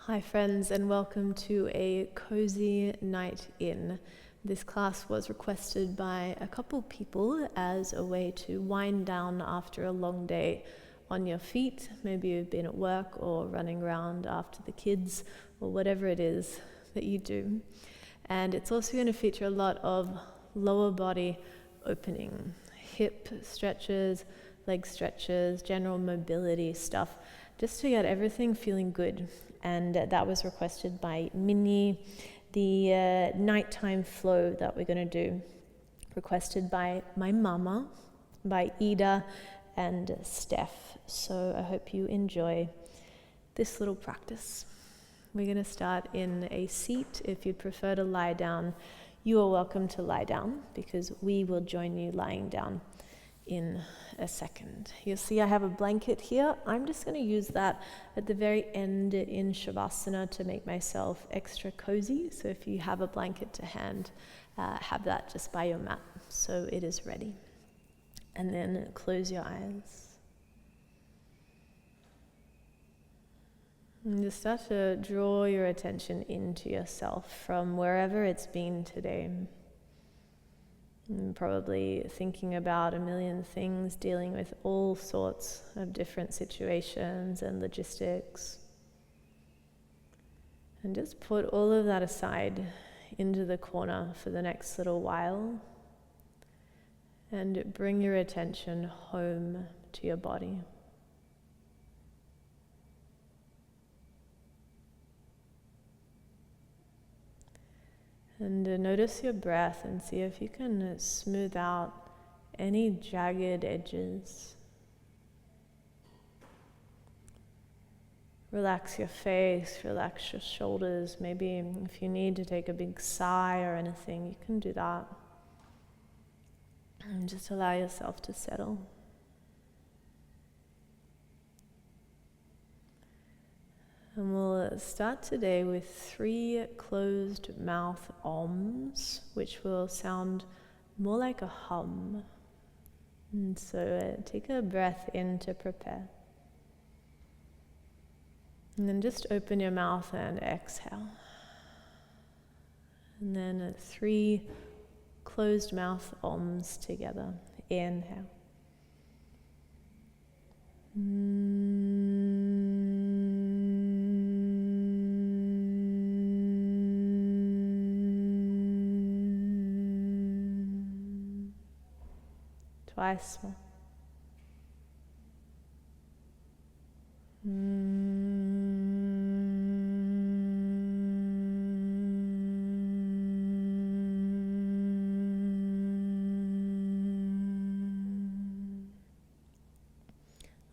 Hi friends, and welcome to a cozy night in. This class was requested by a couple people as a way to wind down after a long day on your feet. Maybe you've been at work or running around after the kids or whatever it is that you do. And it's also going to feature a lot of lower body opening, hip stretches, leg stretches, general mobility stuff, just to get everything feeling good. And that was requested by Minnie. The nighttime flow that we're going to do, requested by my mama, by Ida and Steph. So I hope you enjoy this little practice. We're going to start in a seat. If you prefer to lie down, you are welcome to lie down, because we will join you lying down in a second. You'll see I have a blanket here. I'm just going to use that at the very end in Shavasana to make myself extra cozy. So if you have a blanket to hand, have that just by your mat so it is ready. And then close your eyes. And just start to draw your attention into yourself from wherever it's been today. And probably thinking about a million things, dealing with all sorts of different situations and logistics. And just put all of that aside into the corner for the next little while and bring your attention home to your body. And notice your breath and see if you can smooth out any jagged edges. Relax your face, relax your shoulders. Maybe if you need to take a big sigh or anything, you can do that. And just allow yourself to settle. And we'll start today with 3 closed mouth Oms, which will sound more like a hum. And so take a breath in to prepare. And then just open your mouth and exhale. And then 3 closed mouth Oms together. Inhale. Twice more.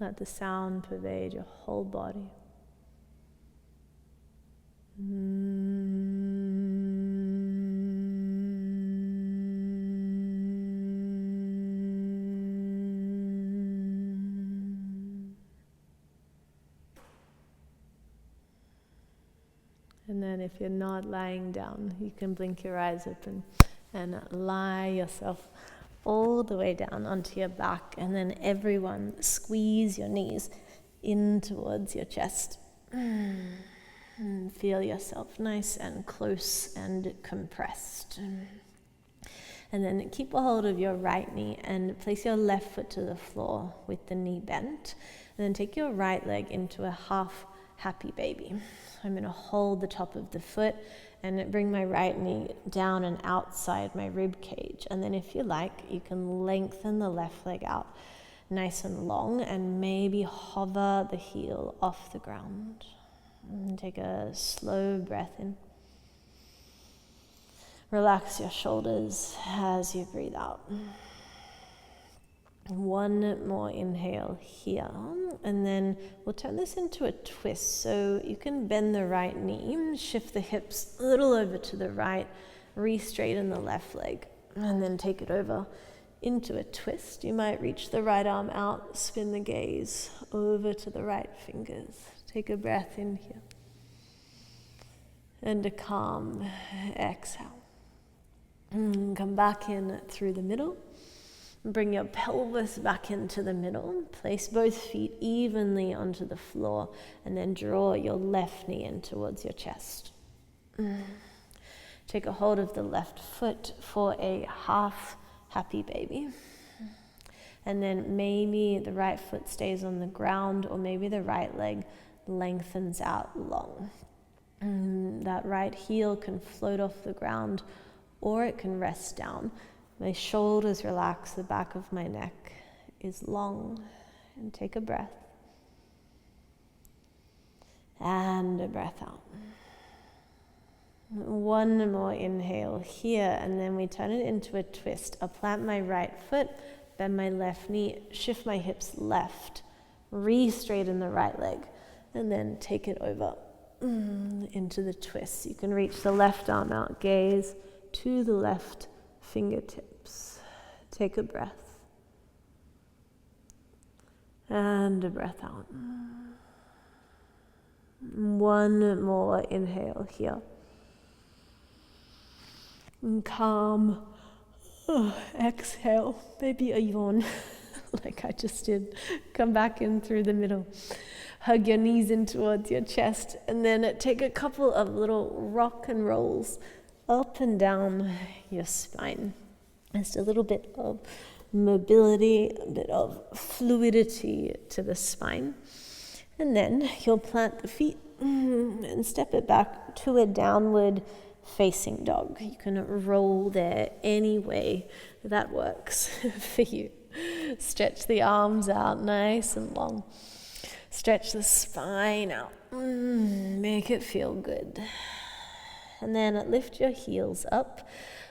Let the sound pervade your whole body. And then if you're not lying down, you can blink your eyes open and lie yourself all the way down onto your back. And then everyone squeeze your knees in towards your chest. And feel yourself nice and close and compressed. And then keep a hold of your right knee and place your left foot to the floor with the knee bent. And then take your right leg into a half happy baby. I'm going to hold the top of the foot and bring my right knee down and outside my rib cage. And then if you like, you can lengthen the left leg out nice and long and maybe hover the heel off the ground. And take a slow breath in. Relax your shoulders as you breathe out. One more inhale here, and then we'll turn this into a twist. So you can bend the right knee, shift the hips a little over to the right, re-straighten the left leg, and then take it over into a twist. You might reach the right arm out, spin the gaze over to the right fingers. Take a breath in here. And a calm exhale. And come back in through the middle. Bring your pelvis back into the middle. Place both feet evenly onto the floor, and then draw your left knee in towards your chest. Take a hold of the left foot for a half happy baby. And then maybe the right foot stays on the ground, or maybe the right leg lengthens out long. That right heel can float off the ground, or it can rest down. My shoulders relax, the back of my neck is long. And take a breath. And a breath out. One more inhale here, and then we turn it into a twist. I'll plant my right foot, bend my left knee, shift my hips left, re-straighten the right leg, and then take it over into the twist. You can reach the left arm out, gaze to the left fingertips. Take a breath. And a breath out. One more inhale here. And calm. Exhale. Maybe a yawn, like I just did. Come back in through the middle. Hug your knees in towards your chest, and then take a couple of little rock and rolls up and down your spine. Just a little bit of mobility, a bit of fluidity to the spine. And then you'll plant the feet and step it back to a downward facing dog. You can roll there any way that works for you. Stretch the arms out nice and long. Stretch the spine out. Make it feel good. And then lift your heels up.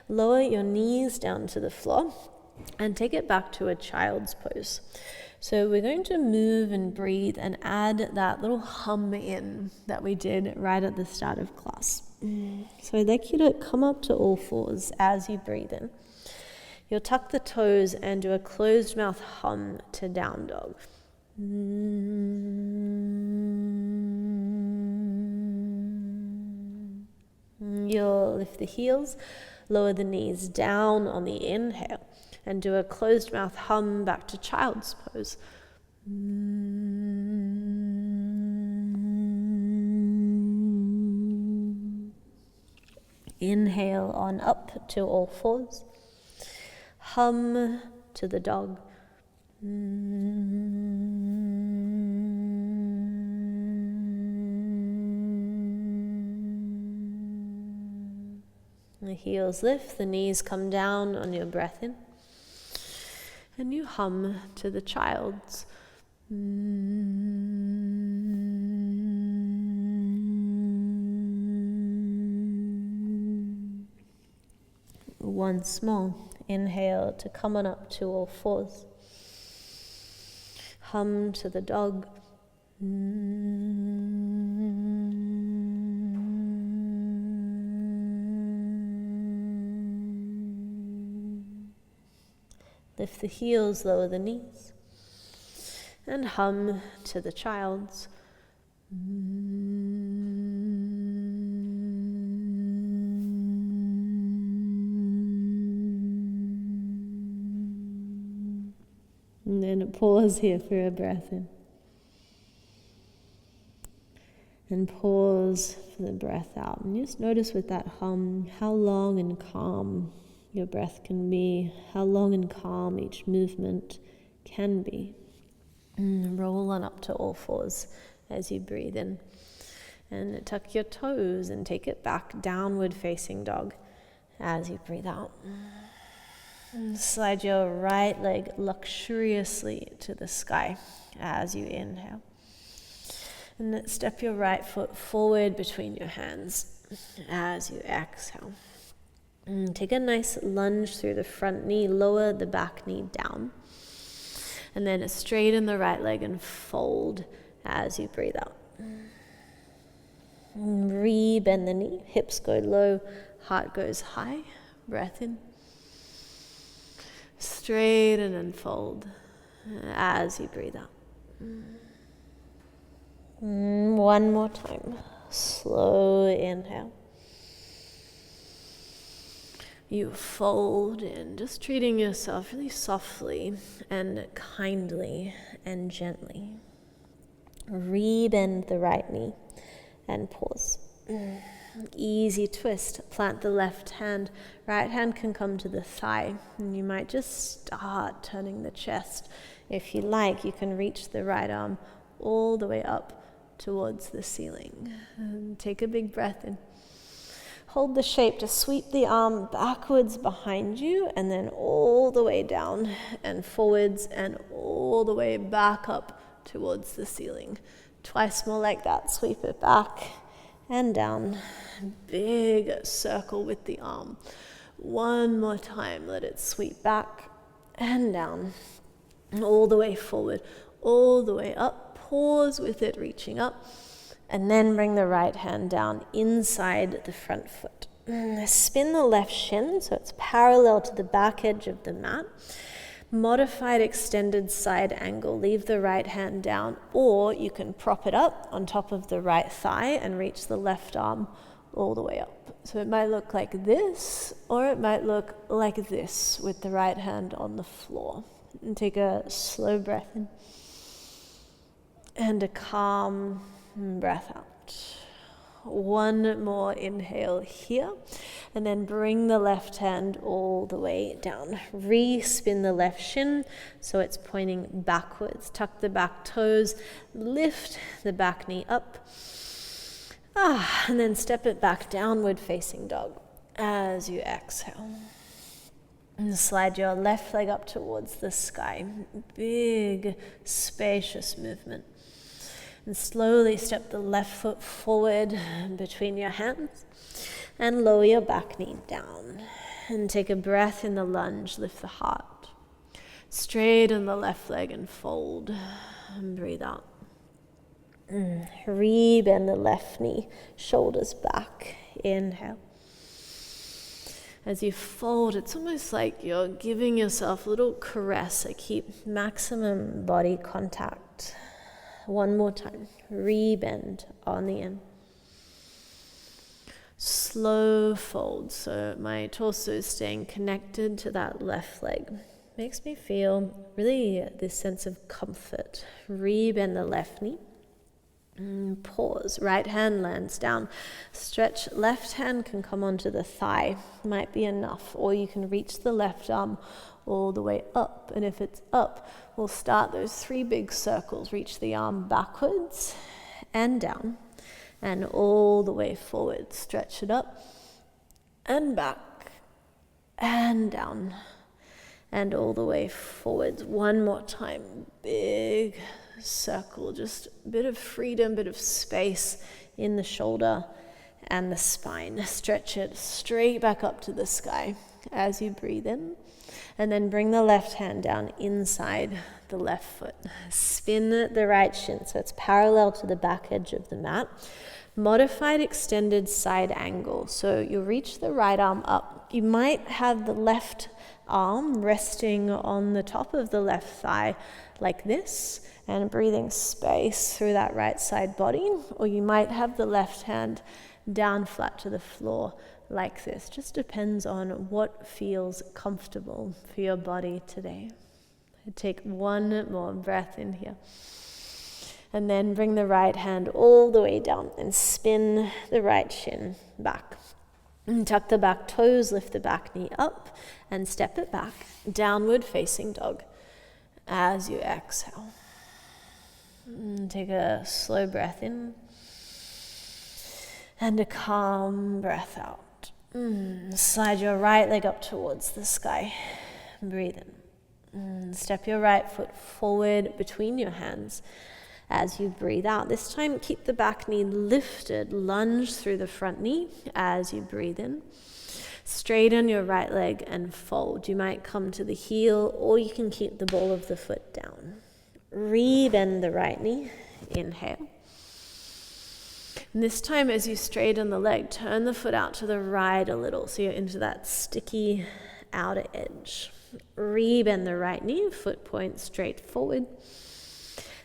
Lower your knees down to the floor and take it back to a child's pose. So we're going to move and breathe and add that little hum in that we did right at the start of class. So I'd like you to come up to all fours as you breathe in. You'll tuck the toes and do a closed mouth hum to down dog. You'll lift the heels, lower the knees down on the inhale, and do a closed mouth hum back to child's pose. Inhale on up to all fours. Hum to the dog. The heels lift, the knees come down on your breath in. And you hum to the child's. Once more, inhale to come on up to all fours. Hum to the dog. Lift the heels, lower the knees, and hum to the child's. And then a pause here for a breath in. And pause for the breath out. And just notice with that hum how long and calm your breath can be, how long and calm each movement can be. Roll on up to all fours as you breathe in. And tuck your toes and take it back, downward facing dog, as you breathe out. And slide your right leg luxuriously to the sky as you inhale. And then step your right foot forward between your hands as you exhale. And take a nice lunge through the front knee, lower the back knee down. And then straighten the right leg and fold as you breathe out. Re-bend the knee, hips go low, heart goes high. Breath in. Straighten and fold as you breathe out. One more time. Slow inhale. you fold in, just treating yourself really softly and kindly and gently. Rebend the right knee and pause. Easy twist. Plant the left hand. Right hand can come to the thigh. And you might just start turning the chest. If you like, you can reach the right arm all the way up towards the ceiling. And take a big breath in. Hold the shape to sweep the arm backwards behind you and then all the way down and forwards and all the way back up towards the ceiling. Twice more like that. Sweep it back and down. Big circle with the arm. One more time. Let it sweep back and down. All the way forward. All the way up. Pause with it reaching up. And then bring the right hand down inside the front foot. Spin the left shin so it's parallel to the back edge of the mat. Modified extended side angle. Leave the right hand down, or you can prop it up on top of the right thigh and reach the left arm all the way up. So it might look like this, or it might look like this with the right hand on the floor. And take a slow breath in and a calm breath out. One more inhale here, and then bring the left hand all the way down. Re-spin the left shin so it's pointing backwards. Tuck the back toes, lift the back knee up, and then step it back, downward facing dog as you exhale. And slide your left leg up towards the sky. Big, spacious movement. And slowly step the left foot forward between your hands and lower your back knee down. And take a breath in the lunge, lift the heart. Straighten the left leg and fold. And breathe out. Rebend the left knee, shoulders back. Inhale. As you fold, it's almost like you're giving yourself a little caress. So keep maximum body contact. One more time. Rebend on the in. Slow fold. So my torso is staying connected to that left leg. Makes me feel really this sense of comfort. Rebend the left knee. Pause. Right hand lands down. Stretch. Left hand can come onto the thigh. Might be enough. Or you can reach the left arm all the way up. And if it's up, we'll start those 3 big circles. Reach the arm backwards and down and all the way forward. Stretch it up and back and down and all the way forwards. One more time. Big circle. Just a bit of freedom, bit of space in the shoulder and the spine. Stretch it straight back up to the sky as you breathe in. And then bring the left hand down inside the left foot. Spin the right shin so it's parallel to the back edge of the mat. Modified extended side angle. So you'll reach the right arm up. You might have the left arm resting on the top of the left thigh like this and breathing space through that right side body. Or you might have the left hand down flat to the floor like this. Just depends on what feels comfortable for your body today. Take one more breath in here. And then bring the right hand all the way down and spin the right shin back. And tuck the back toes, lift the back knee up and step it back. Downward facing dog as you exhale. And take a slow breath in and a calm breath out. Slide your right leg up towards the sky. Breathe in. Step your right foot forward between your hands as you breathe out. This time, keep the back knee lifted. Lunge through the front knee as you breathe in. Straighten your right leg and fold. You might come to the heel, or you can keep the ball of the foot down. Rebend the right knee. Inhale. And this time, as you straighten the leg, turn the foot out to the right a little, so you're into that sticky outer edge. Rebend the right knee, foot point straight forward.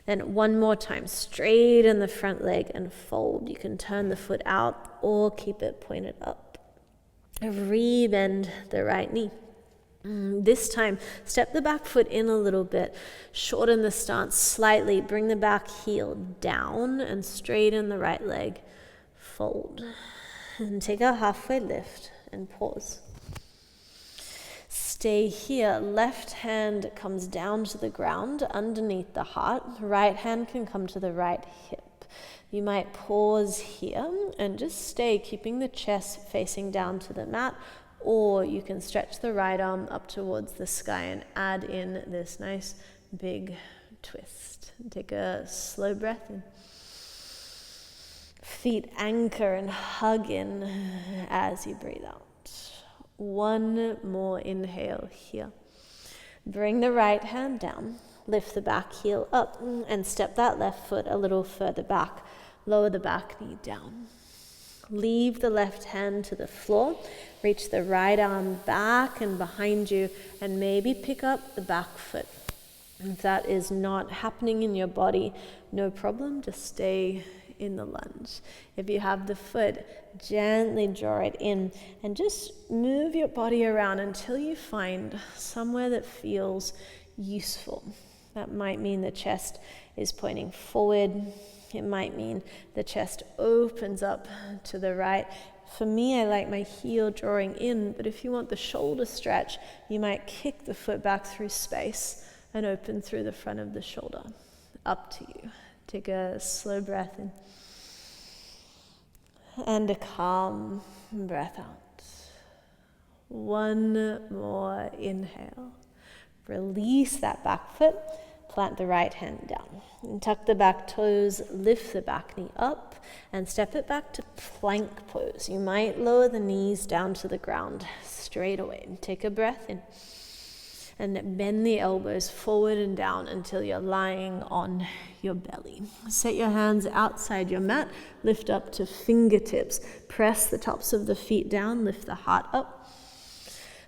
Then one more time, straighten the front leg and fold. You can turn the foot out or keep it pointed up. Rebend the right knee. This time, step the back foot in a little bit, shorten the stance slightly, bring the back heel down and straighten the right leg. Fold. And take a halfway lift and pause. Stay here. Left hand comes down to the ground underneath the heart. Right hand can come to the right hip. You might pause here and just stay, keeping the chest facing down to the mat, or you can stretch the right arm up towards the sky and add in this nice big twist. Take a slow breath in. Feet anchor and hug in as you breathe out. One more inhale here. Bring the right hand down. Lift the back heel up and step that left foot a little further back. Lower the back knee down. Leave the left hand to the floor. Reach the right arm back and behind you and maybe pick up the back foot. If that is not happening in your body, no problem, just stay in the lunge. If you have the foot, gently draw it in and just move your body around until you find somewhere that feels useful. That might mean the chest is pointing forward. It might mean the chest opens up to the right. For me, I like my heel drawing in, but if you want the shoulder stretch, you might kick the foot back through space and open through the front of the shoulder. Up to you. Take a slow breath in. And a calm breath out. One more inhale. Release that back foot. Plant the right hand down. And tuck the back toes, lift the back knee up, and step it back to plank pose. You might lower the knees down to the ground straight away. Take a breath in. And bend the elbows forward and down until you're lying on your belly. Set your hands outside your mat, lift up to fingertips. Press the tops of the feet down, lift the heart up.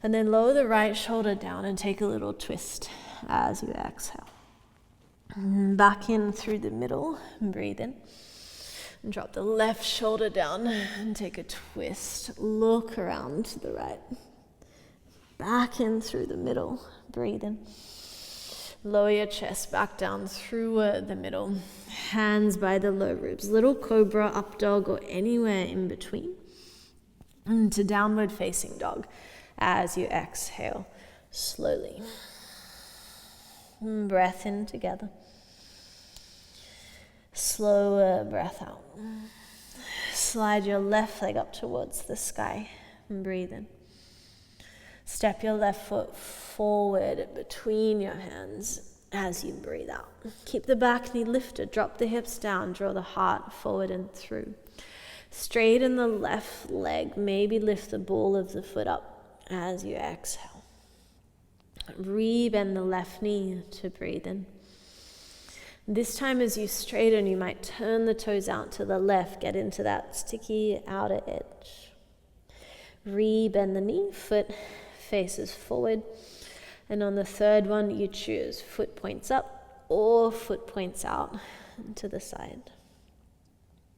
And then lower the right shoulder down and take a little twist as you exhale. Back in through the middle, breathe in. And drop the left shoulder down and take a twist. Look around to the right. Back in through the middle, breathe in. Lower your chest back down through the middle. Hands by the low ribs. Little cobra, up dog, or anywhere in between. And to downward facing dog as you exhale slowly. Breath in together. Slow breath out. Slide your left leg up towards the sky and breathe in. Step your left foot forward between your hands as you breathe out. Keep the back knee lifted, drop the hips down, draw the heart forward and through. Straighten the left leg, maybe lift the ball of the foot up as you exhale. Rebend the left knee to breathe in. This time as you straighten, you might turn the toes out to the left, get into that sticky outer edge. Rebend the knee, foot faces forward. And on the third one, you choose foot points up or foot points out to the side.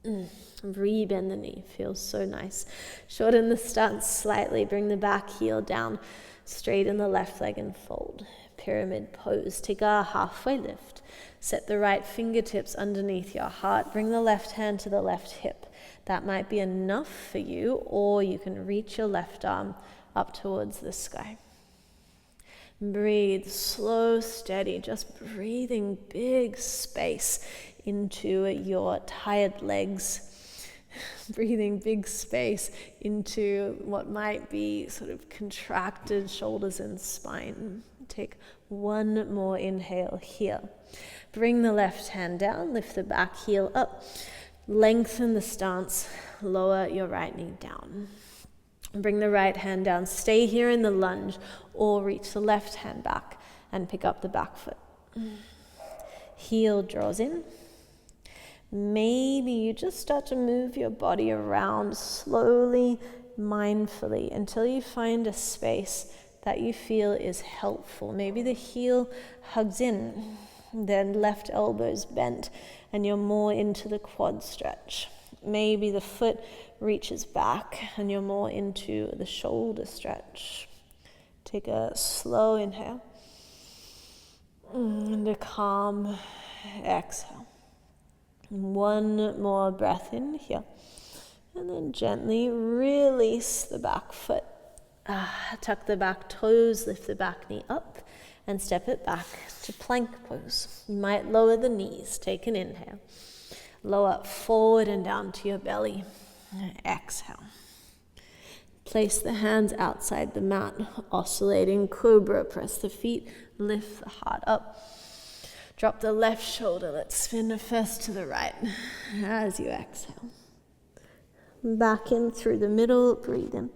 Rebend the knee, feels so nice. Shorten the stance slightly, bring the back heel down, straighten the left leg and fold. Pyramid pose, take a halfway lift. Set the right fingertips underneath your heart, bring the left hand to the left hip. That might be enough for you, or you can reach your left arm up towards the sky. Breathe slow, steady, just breathing big space into your tired legs. Breathing big space into what might be sort of contracted shoulders and spine. Take one more inhale here. Bring the left hand down, lift the back heel up, lengthen the stance, lower your right knee down. Bring the right hand down, stay here in the lunge, or reach the left hand back and pick up the back foot. Heel draws in. Maybe you just start to move your body around slowly, mindfully, until you find a space that you feel is helpful. Maybe the heel hugs in, then left elbow's bent, and you're more into the quad stretch. maybe the foot reaches back and you're more into the shoulder stretch. Take a slow inhale and a calm exhale. One more breath in here. And then gently release the back foot. Tuck the back toes, lift the back knee up, and step it back to plank pose. You might lower the knees. Take an inhale. Lower forward and down to your belly. Exhale. Place the hands outside the mat, oscillating cobra. Press the feet, lift the heart up. Drop the left shoulder. Let's spin first to the right as you exhale. Back in through the middle, breathe in.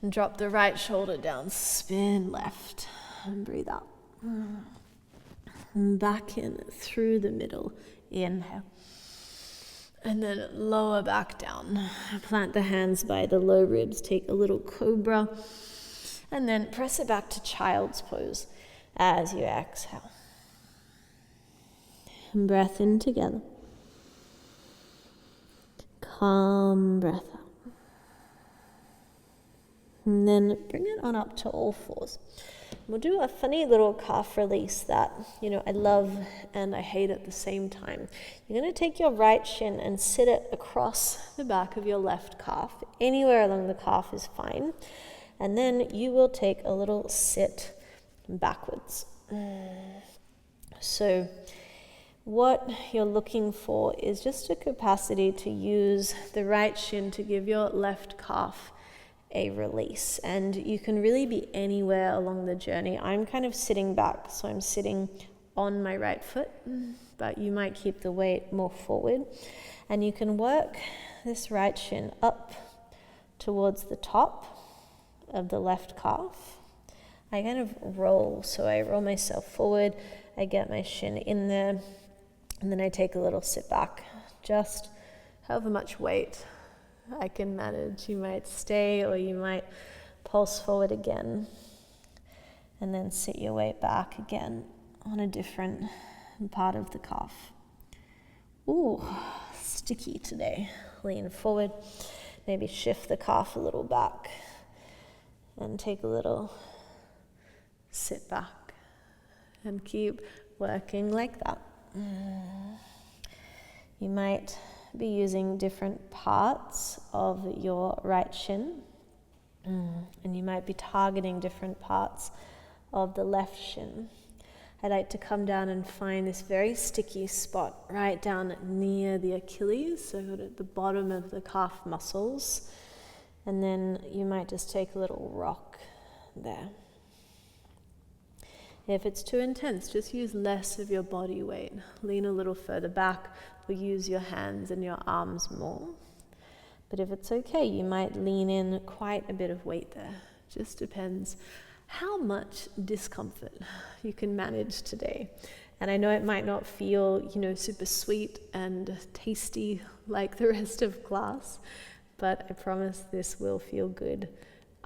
And drop the right shoulder down, spin left, and breathe out. Back in through the middle, inhale. And then lower back down. Plant the hands by the low ribs, take a little cobra, and then press it back to child's pose as you exhale. And breath in together. Calm breath out. And then bring it on up to all fours. We'll do a funny little calf release that, I love and I hate at the same time. You're going to take your right shin and sit it across the back of your left calf. Anywhere along the calf is fine. And then you will take a little sit backwards. So what you're looking for is just a capacity to use the right shin to give your left calf a release, and you can really be anywhere along the journey. I'm kind of sitting back, so I'm sitting on my right foot, but you might keep the weight more forward, and you can work this right shin up towards the top of the left calf. I kind of roll, so I roll myself forward, I get my shin in there, and then I take a little sit back, just however much weight I can manage. You might stay or you might pulse forward again and then sit your weight back again on a different part of the calf. Ooh, sticky today. Lean forward, maybe shift the calf a little back and take a little sit back and keep working like that. You might be using different parts of your right shin, and you might be targeting different parts of the left shin. I like to come down and find this very sticky spot right down near the Achilles, so at the bottom of the calf muscles, and then you might just take a little rock there. If it's too intense, just use less of your body weight. Lean a little further back, or use your hands and your arms more. But if it's okay, you might lean in quite a bit of weight there. Just depends how much discomfort you can manage today. And I know it might not feel, super sweet and tasty like the rest of class, but I promise this will feel good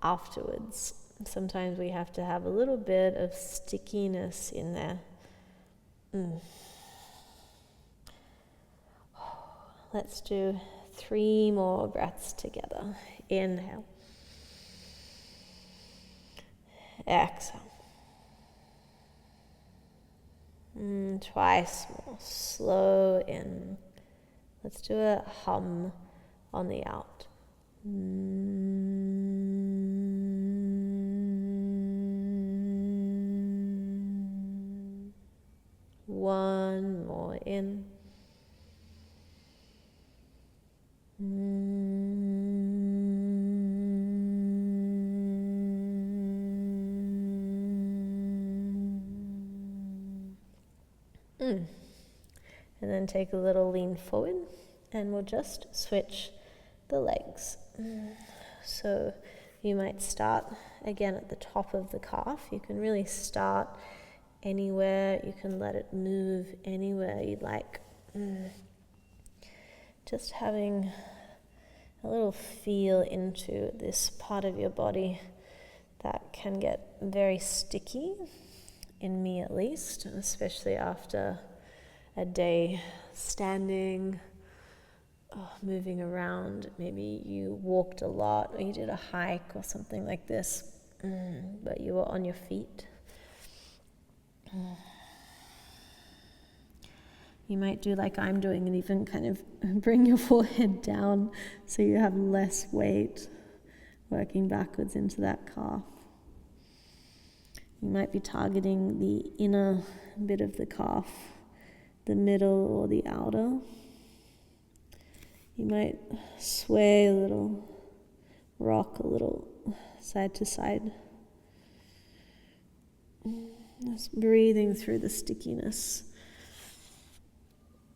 afterwards. Sometimes we have to have a little bit of stickiness in there. Let's do 3 more breaths together. Inhale. Exhale. Twice more. Slow in. Let's do a hum on the out. One more in. And then take a little lean forward, and we'll just switch the legs. So you might start again at the top of the calf. You can really start anywhere. You can let it move anywhere you'd like. Just having a little feel into this part of your body that can get very sticky, in me at least, especially after a day standing moving around. Maybe you walked a lot or you did a hike or something like this, but you were on your feet. You might do like I'm doing and even kind of bring your forehead down so you have less weight, working backwards into that calf. You might be targeting the inner bit of the calf, the middle or the outer. You might sway a little, rock a little side to side. Just breathing through the stickiness.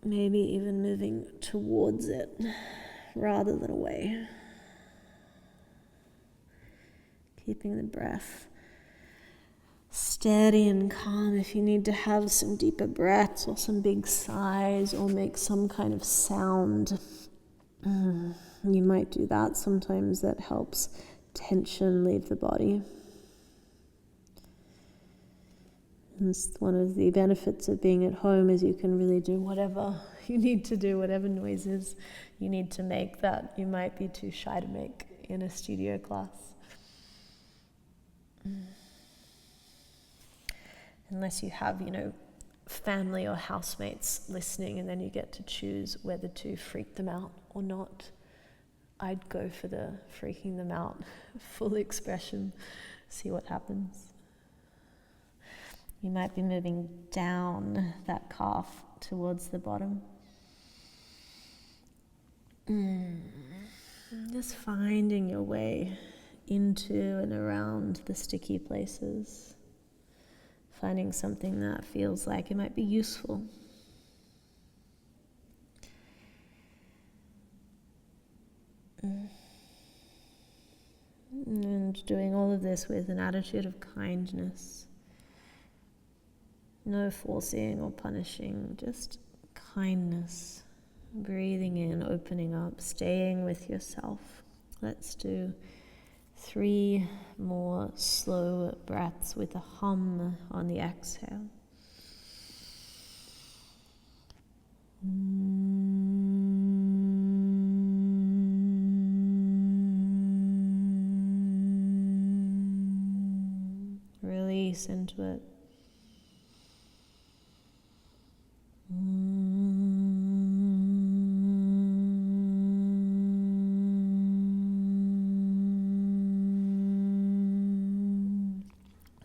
Maybe even moving towards it rather than away. Keeping the breath steady and calm. If you need to have some deeper breaths or some big sighs or make some kind of sound, you might do that. Sometimes that helps tension leave the body. And it's one of the benefits of being at home is you can really do whatever you need to do, whatever noises you need to make that you might be too shy to make in a studio class. Unless you have, family or housemates listening, and then you get to choose whether to freak them out or not. I'd go for the freaking them out, full expression, see what happens. You might be moving down that calf towards the bottom. Just finding your way into and around the sticky places. Finding something that feels like it might be useful. And doing all of this with an attitude of kindness. No forcing or punishing, just kindness. Breathing in, opening up, staying with yourself. Let's do 3 more slow breaths with a hum on the exhale. Release into it.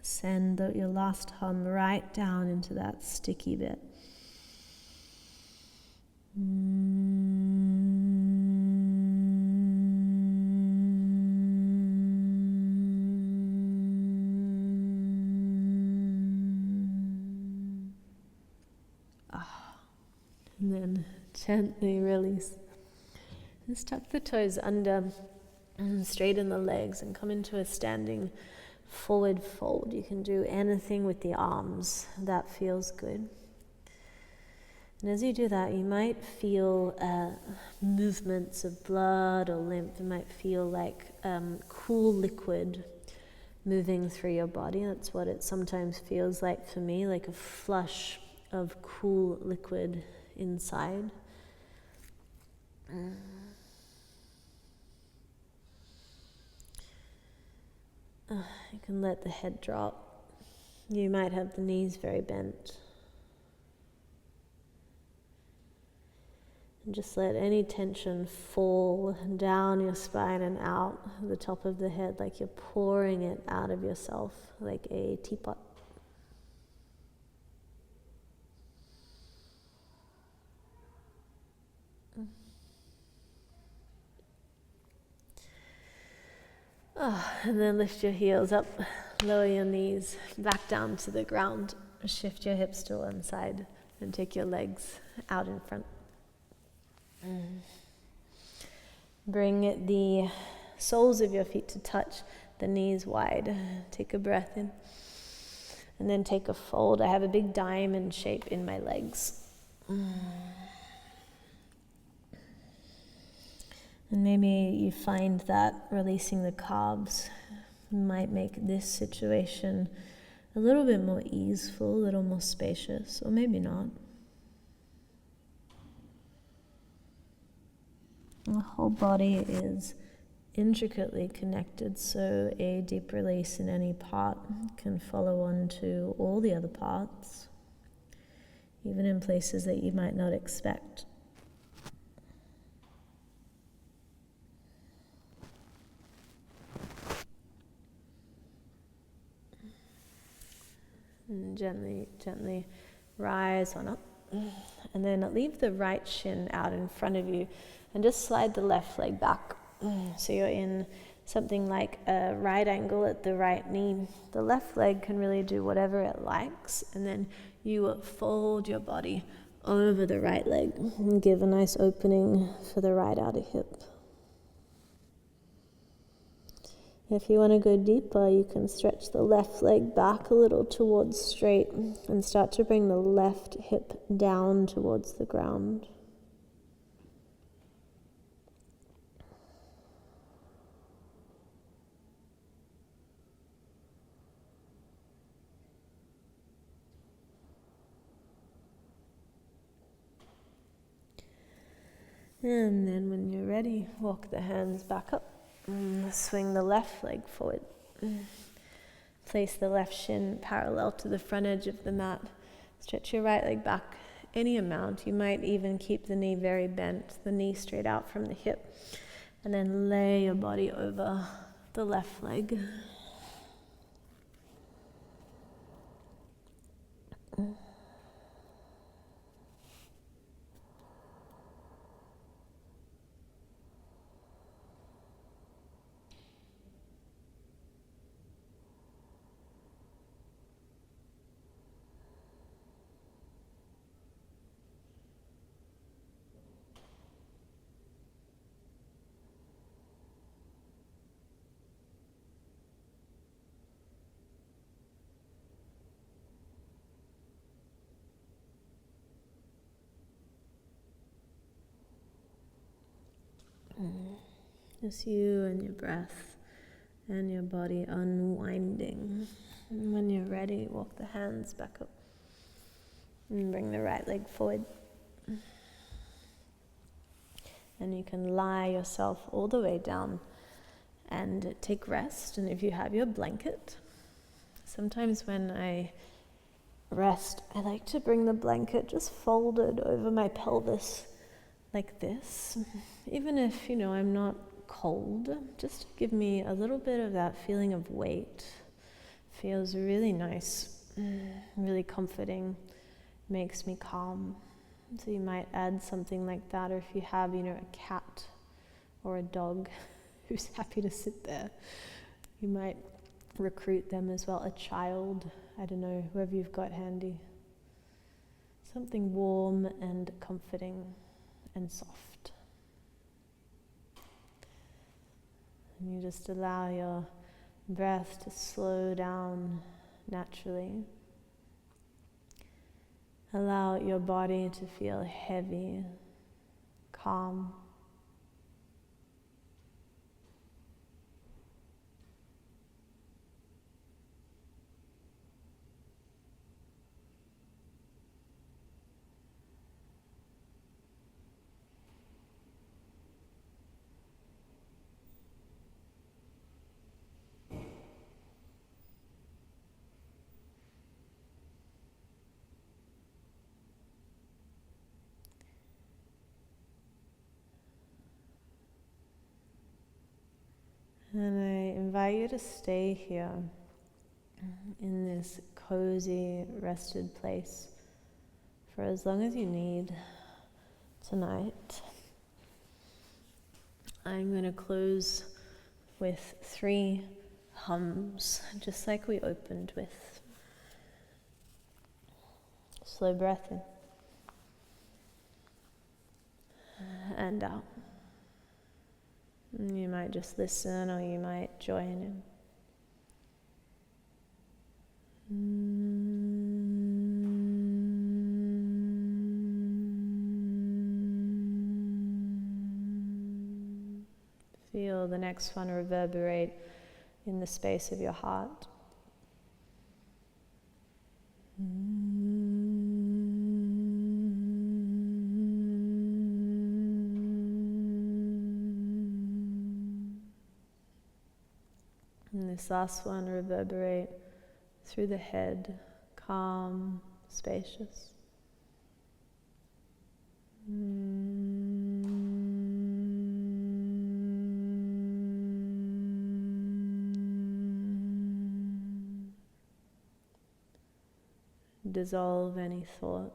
Send your last hum right down into that sticky bit. And then gently release. Just tuck the toes under and straighten the legs and come into a standing forward fold. You can do anything with the arms that feels good. And as you do that, you might feel movements of blood or lymph. You might feel like cool liquid moving through your body. That's what it sometimes feels like for me, like a flush of cool liquid inside. You can let the head drop. You might have the knees very bent. And just let any tension fall down your spine and out the top of the head, like you're pouring it out of yourself, like a teapot. And then lift your heels up, lower your knees back down to the ground. Shift your hips to one side and take your legs out in front. Bring the soles of your feet to touch the knees wide. Take a breath in. And then take a fold. I have a big diamond shape in my legs. And maybe you find that releasing the calves might make this situation a little bit more easeful, a little more spacious, or maybe not. The whole body is intricately connected, so a deep release in any part can follow on to all the other parts, even in places that you might not expect. And gently rise on up, and then leave the right shin out in front of you and just slide the left leg back. So you're in something like a right angle at the right knee. The left leg can really do whatever it likes, and then you fold your body over the right leg and give a nice opening for the right outer hip. If you want to go deeper, you can stretch the left leg back a little towards straight and start to bring the left hip down towards the ground. And then when you're ready, walk the hands back up. Swing the left leg forward. Place the left shin parallel to the front edge of the mat. Stretch your right leg back any amount. You might even keep the knee very bent, the knee straight out from the hip. And then lay your body over the left leg. Just you and your breath and your body unwinding. And when you're ready, walk the hands back up and bring the right leg forward. And you can lie yourself all the way down and take rest. And if you have your blanket, sometimes when I rest, I like to bring the blanket just folded over my pelvis like this. Even if, I'm not cold, just give me a little bit of that feeling of weight. Feels really nice, really comforting, makes me calm. So you might add something like that, or if you have, a cat or a dog who's happy to sit there, you might recruit them as well. A child, I don't know, whoever you've got handy. Something warm and comforting and soft. And you just allow your breath to slow down naturally. Allow your body to feel heavy, calm. And I invite you to stay here in this cozy, rested place for as long as you need tonight. I'm going to close with 3 hums, just like we opened with. Slow breath in and out. You might just listen, or you might join in. Feel the next one reverberate in the space of your heart. this last one reverberate through the head, calm, spacious. Dissolve any thought.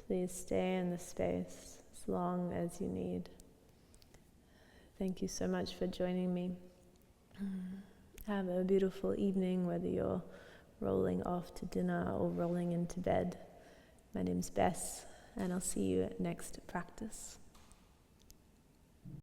Please stay in the space as long as you need. Thank you so much for joining me. Have a beautiful evening, whether you're rolling off to dinner or rolling into bed. My name's Bess, and I'll see you at next practice.